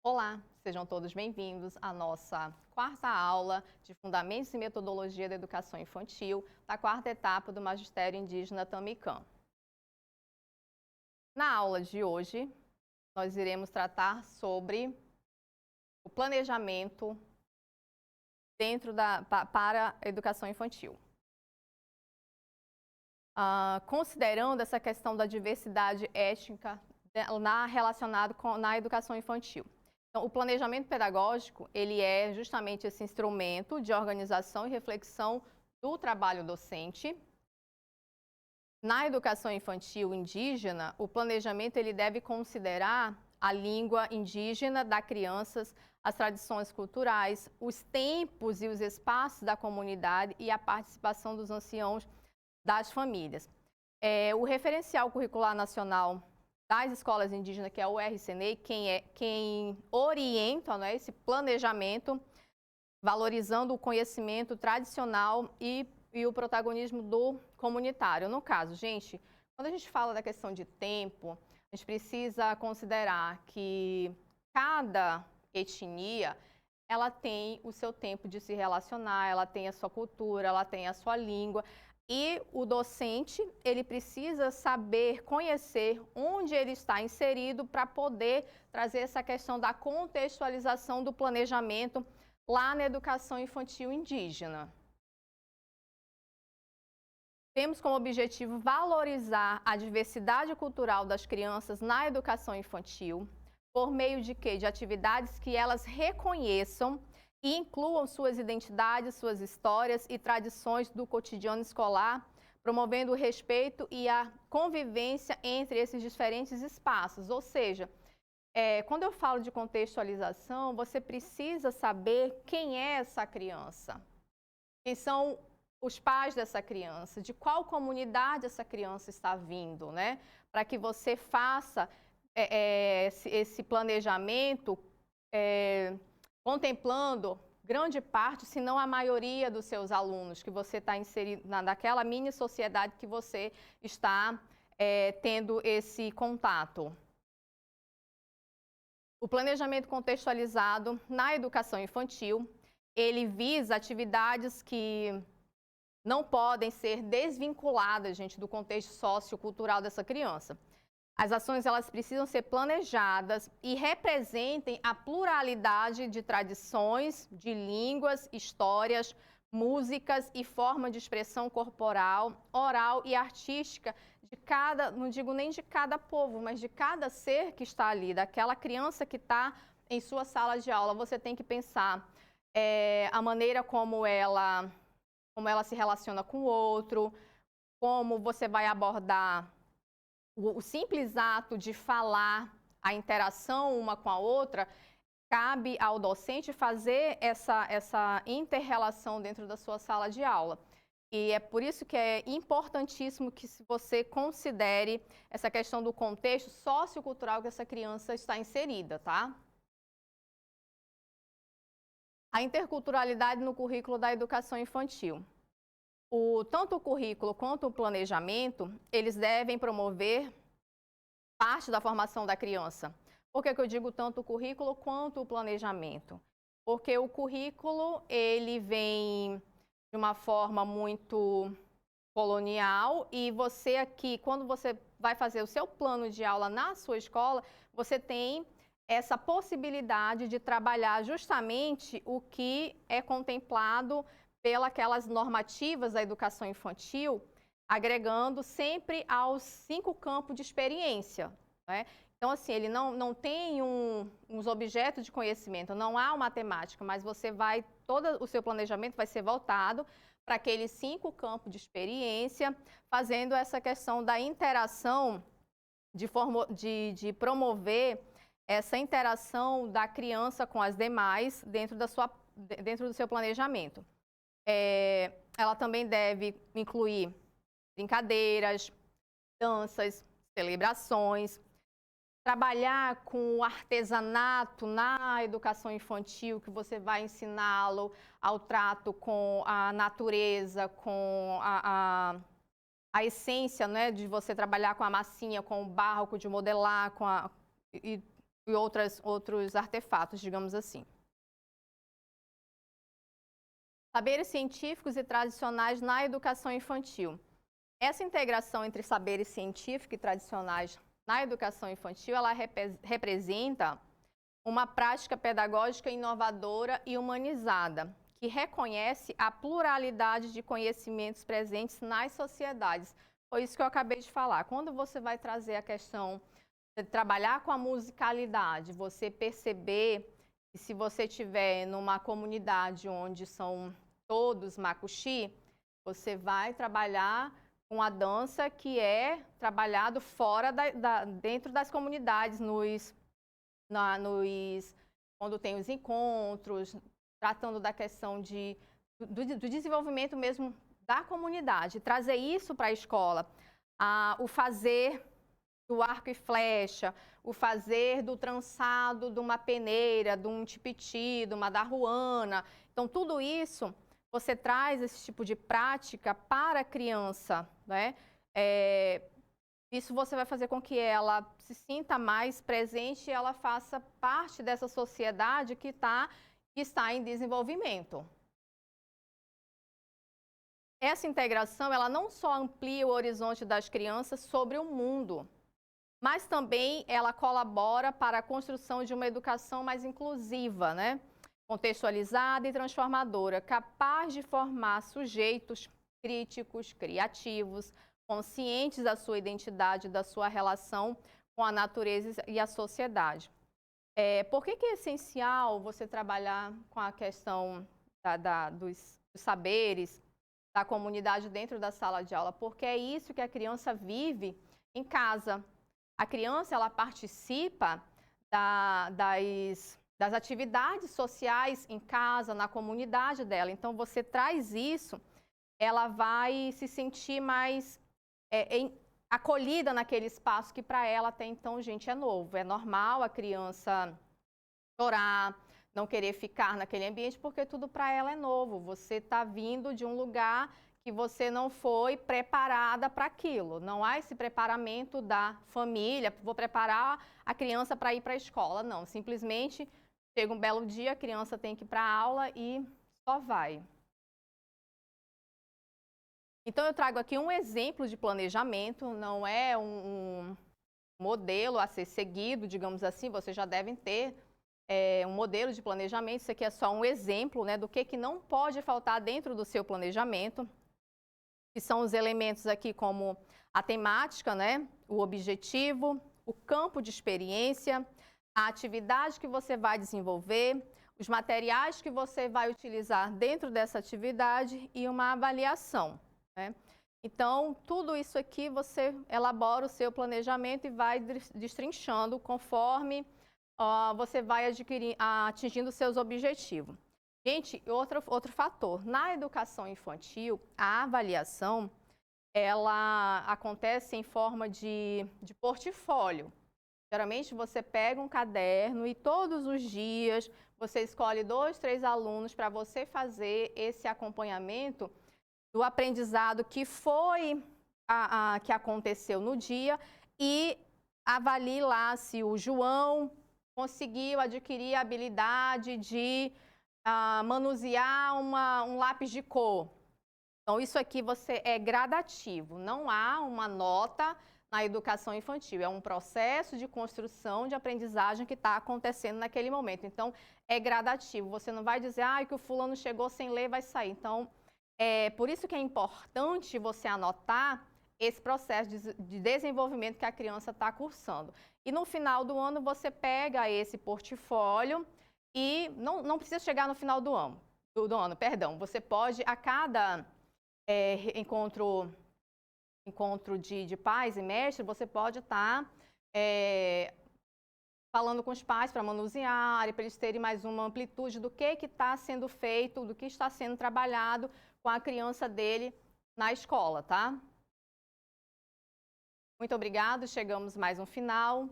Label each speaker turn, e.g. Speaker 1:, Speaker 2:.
Speaker 1: Olá, sejam todos bem-vindos à nossa quarta aula de Fundamentos e Metodologia da Educação Infantil, da quarta etapa do Magistério Indígena Tamicã. Na aula de hoje, nós iremos tratar sobre o planejamento para a educação infantil. Considerando essa questão da diversidade étnica relacionada na educação infantil. Então, o planejamento pedagógico, ele é justamente esse instrumento de organização e reflexão do trabalho docente. Na educação infantil indígena, o planejamento ele deve considerar a língua indígena das crianças, as tradições culturais, os tempos e os espaços da comunidade e a participação dos anciãos das famílias. O referencial curricular nacional das escolas indígenas, que é o RCNEI, quem orienta, né, esse planejamento, valorizando o conhecimento tradicional e o protagonismo do comunitário. No caso, gente, quando a gente fala da questão de tempo, a gente precisa considerar que cada etnia, ela tem o seu tempo de se relacionar, ela tem a sua cultura, ela tem a sua língua. E o docente, ele precisa saber, conhecer onde ele está inserido para poder trazer essa questão da contextualização do planejamento lá na educação infantil indígena. Temos como objetivo valorizar a diversidade cultural das crianças na educação infantil, por meio de quê? De atividades que elas reconheçam e incluam suas identidades, suas histórias e tradições do cotidiano escolar, promovendo o respeito e a convivência entre esses diferentes espaços. Ou seja, quando eu falo de contextualização, você precisa saber quem é essa criança, quem são os pais dessa criança, de qual comunidade essa criança está vindo, né? Para que você faça esse planejamento contemplando grande parte, se não a maioria dos seus alunos, que você está inserido naquela mini sociedade que você está tendo esse contato. O planejamento contextualizado na educação infantil, ele visa atividades que não podem ser desvinculadas, gente, do contexto sociocultural dessa criança. As ações elas precisam ser planejadas e representem a pluralidade de tradições, de línguas, histórias, músicas e forma de expressão corporal, oral e artística de cada, não digo nem de cada povo, mas de cada ser que está ali, daquela criança que está em sua sala de aula. Você tem que pensar a maneira como ela se relaciona com o outro, como você vai abordar o simples ato de falar, a interação uma com a outra, cabe ao docente fazer essa inter-relação dentro da sua sala de aula. E é por isso que é importantíssimo que você considere essa questão do contexto sociocultural que essa criança está inserida, tá? A interculturalidade no currículo da educação infantil. Tanto o currículo quanto o planejamento, eles devem promover parte da formação da criança. Por que eu digo tanto o currículo quanto o planejamento? Porque o currículo, ele vem de uma forma muito colonial e você aqui, quando você vai fazer o seu plano de aula na sua escola, você tem essa possibilidade de trabalhar justamente o que é contemplado pelas normativas da educação infantil, agregando sempre aos 5 campos de experiência, né? Então, assim, ele não tem uns objetos de conhecimento, não há uma temática, mas todo o seu planejamento vai ser voltado para aqueles 5 campos de experiência, fazendo essa questão da interação, de promover essa interação da criança com as demais dentro do seu planejamento. Ela também deve incluir brincadeiras, danças, celebrações, trabalhar com o artesanato na educação infantil, que você vai ensiná-lo ao trato com a natureza, com a essência, né, de você trabalhar com a massinha, com o barro, de modelar, e e outros artefatos, digamos assim. Saberes científicos e tradicionais na educação infantil. Essa integração entre saberes científicos e tradicionais na educação infantil, ela representa uma prática pedagógica inovadora e humanizada, que reconhece a pluralidade de conhecimentos presentes nas sociedades. Foi isso que eu acabei de falar. Quando você vai trazer a questão de trabalhar com a musicalidade, você perceber que se você estiver numa comunidade onde são todos macuxi, você vai trabalhar com a dança que é trabalhado fora dentro das comunidades, quando tem os encontros, tratando da questão do desenvolvimento mesmo da comunidade, trazer isso para a escola, o fazer do arco e flecha, o fazer do trançado de uma peneira, de um tipiti, de uma darruana. Então, tudo isso, você traz esse tipo de prática para a criança, né? Isso você vai fazer com que ela se sinta mais presente e ela faça parte dessa sociedade que está em desenvolvimento. Essa integração, ela não só amplia o horizonte das crianças sobre o mundo, mas também ela colabora para a construção de uma educação mais inclusiva, né? Contextualizada e transformadora, capaz de formar sujeitos críticos, criativos, conscientes da sua identidade, da sua relação com a natureza e a sociedade. Por que é essencial você trabalhar com a questão dos saberes da comunidade dentro da sala de aula? Porque é isso que a criança vive em casa. A criança, ela participa das atividades sociais em casa, na comunidade dela. Então, você traz isso, ela vai se sentir mais acolhida naquele espaço que para ela até então, gente, é novo. É normal a criança chorar, não querer ficar naquele ambiente, porque tudo para ela é novo. Você está vindo de um lugar que você não foi preparada para aquilo. Não há esse preparamento da família, vou preparar a criança para ir para a escola. Não, simplesmente chega um belo dia, a criança tem que ir para a aula e só vai. Então, eu trago aqui um exemplo de planejamento, não é um modelo a ser seguido, digamos assim, vocês já devem ter um modelo de planejamento. Isso aqui é só um exemplo, né, do que não pode faltar dentro do seu planejamento, que são os elementos aqui como a temática, né, o objetivo, o campo de experiência, a atividade que você vai desenvolver, os materiais que você vai utilizar dentro dessa atividade e uma avaliação, né? Então, tudo isso aqui você elabora o seu planejamento e vai destrinchando conforme você vai atingindo seus objetivos. Gente, outro fator, na educação infantil, a avaliação, ela acontece em forma de portfólio. Geralmente, você pega um caderno e todos os dias você escolhe 2, 3 alunos para você fazer esse acompanhamento do aprendizado que que aconteceu no dia e avalie lá se o João conseguiu adquirir a habilidade de manusear um lápis de cor. Então, isso aqui é gradativo, não há uma nota na educação infantil, é um processo de construção de aprendizagem que está acontecendo naquele momento. Então, é gradativo, você não vai dizer que o fulano chegou sem ler, vai sair. Então, por isso que é importante você anotar esse processo de desenvolvimento que a criança está cursando. E no final do ano, você pega esse portfólio e não precisa chegar no final do ano, perdão. Você pode, a cada encontro de pais e mestres, você pode estar falando com os pais para manusear, para eles terem mais uma amplitude do que está sendo feito, do que está sendo trabalhado com a criança dele na escola, tá? Muito obrigada, chegamos mais um final.